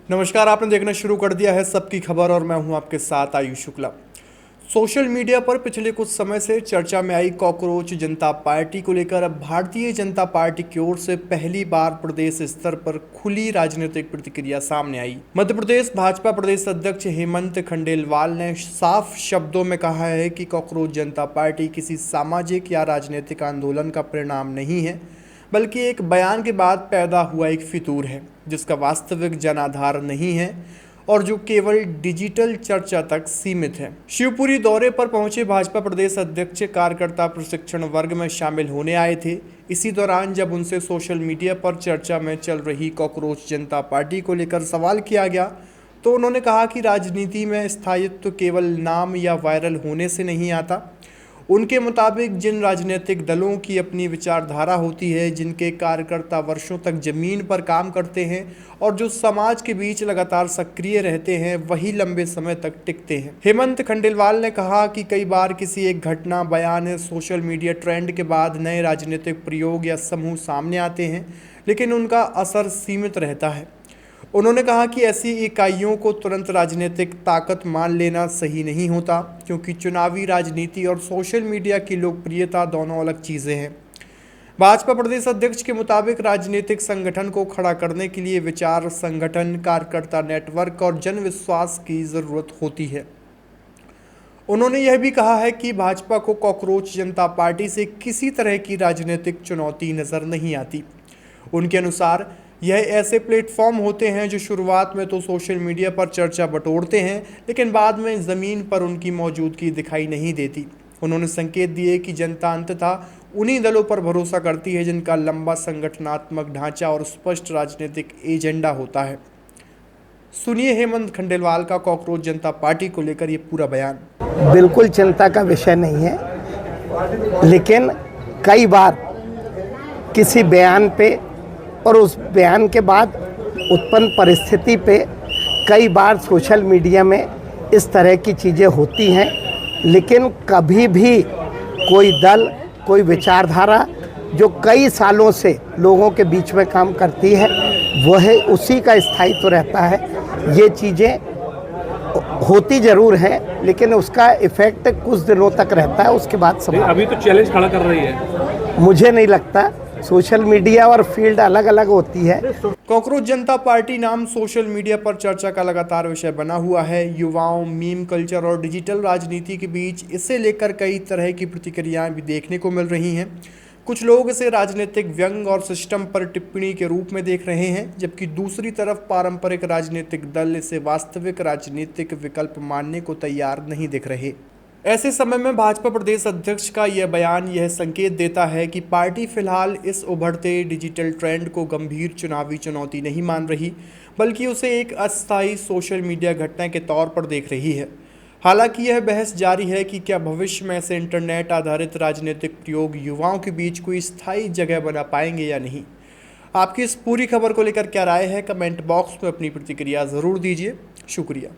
नमस्कार, आपने देखना शुरू कर दिया है सबकी खबर और मैं हूं आपके साथ आयुष शुक्ला। सोशल मीडिया पर पिछले कुछ समय से चर्चा में आई कॉकरोच जनता पार्टी को लेकर अब भारतीय जनता पार्टी की ओर से पहली बार प्रदेश स्तर पर खुली राजनीतिक प्रतिक्रिया सामने आई। मध्य प्रदेश भाजपा प्रदेश अध्यक्ष हेमंत खंडेलवाल ने साफ शब्दों में कहा है कि कॉकरोच जनता पार्टी किसी सामाजिक या राजनीतिक आंदोलन का परिणाम नहीं है, बल्कि एक बयान के बाद पैदा हुआ एक फितूर है जिसका वास्तविक जनाधार नहीं है और जो केवल डिजिटल चर्चा तक सीमित है। शिवपुरी दौरे पर पहुंचे भाजपा प्रदेश अध्यक्ष कार्यकर्ता प्रशिक्षण वर्ग में शामिल होने आए थे। इसी दौरान जब उनसे सोशल मीडिया पर चर्चा में चल रही कॉकरोच जनता पार्टी को लेकर सवाल किया गया तो उन्होंने कहा कि राजनीति में स्थायित्व केवल नाम या वायरल होने से नहीं आता। उनके मुताबिक जिन राजनीतिक दलों की अपनी विचारधारा होती है, जिनके कार्यकर्ता वर्षों तक जमीन पर काम करते हैं और जो समाज के बीच लगातार सक्रिय रहते हैं, वही लंबे समय तक टिकते हैं। हेमंत खंडेलवाल ने कहा कि कई बार किसी एक घटना, बयान, सोशल मीडिया ट्रेंड के बाद नए राजनीतिक प्रयोग या समूह सामने आते हैं, लेकिन उनका असर सीमित रहता है। उन्होंने कहा कि ऐसी इकाइयों को तुरंत राजनीतिक ताकत मान लेना सही नहीं होता, क्योंकि चुनावी राजनीति और सोशल मीडिया की लोकप्रियता दोनों अलग चीज़ें हैं। भाजपा प्रदेश अध्यक्ष के मुताबिक राजनीतिक संगठन को खड़ा करने के लिए विचार संगठन, कार्यकर्ता नेटवर्क और जन विश्वास की ज़रूरत होती है। उन्होंने यह भी कहा है कि भाजपा को कॉकरोच जनता पार्टी से किसी तरह की राजनीतिक चुनौती नज़र नहीं आती। उनके अनुसार यह ऐसे प्लेटफॉर्म होते हैं जो शुरुआत में तो सोशल मीडिया पर चर्चा बटोरते हैं, लेकिन बाद में ज़मीन पर उनकी मौजूदगी दिखाई नहीं देती। उन्होंने संकेत दिए कि जनता अंततः उन्हीं दलों पर भरोसा करती है जिनका लंबा संगठनात्मक ढांचा और स्पष्ट राजनीतिक एजेंडा होता है। सुनिए हेमंत खंडेलवाल का कॉकरोच जनता पार्टी को लेकर ये पूरा बयान। बिल्कुल चिंता का विषय नहीं है, लेकिन कई बार किसी बयान पे और उस बयान के बाद उत्पन्न परिस्थिति पे कई बार सोशल मीडिया में इस तरह की चीज़ें होती हैं, लेकिन कभी भी कोई दल, कोई विचारधारा जो कई सालों से लोगों के बीच में काम करती है, वह उसी का स्थायित्व रहता है। ये चीज़ें होती ज़रूर हैं, लेकिन उसका इफ़ेक्ट कुछ दिनों तक रहता है, उसके बाद सब। अभी तो चैलेंज खड़ा कर रही है। मुझे नहीं लगता, सोशल मीडिया और फील्ड अलग अलग होती है। कॉकरोच जनता पार्टी नाम सोशल मीडिया पर चर्चा का लगातार विषय बना हुआ है। युवाओं, मीम कल्चर और डिजिटल राजनीति के बीच इसे लेकर कई तरह की प्रतिक्रियाएं भी देखने को मिल रही हैं। कुछ लोग इसे राजनीतिक व्यंग और सिस्टम पर टिप्पणी के रूप में देख रहे हैं, जबकि दूसरी तरफ पारंपरिक राजनीतिक दल इसे वास्तविक राजनीतिक विकल्प मानने को तैयार नहीं दिख रहे। ऐसे समय में भाजपा प्रदेश अध्यक्ष का यह बयान यह संकेत देता है कि पार्टी फिलहाल इस उभरते डिजिटल ट्रेंड को गंभीर चुनावी चुनौती नहीं मान रही, बल्कि उसे एक अस्थायी सोशल मीडिया घटना के तौर पर देख रही है। हालांकि यह बहस जारी है कि क्या भविष्य में ऐसे इंटरनेट आधारित राजनीतिक प्रयोग युवाओं के बीच कोई स्थायी जगह बना पाएंगे या नहीं। आपकी इस पूरी खबर को लेकर क्या राय है, कमेंट बॉक्स में अपनी प्रतिक्रिया ज़रूर दीजिए। शुक्रिया।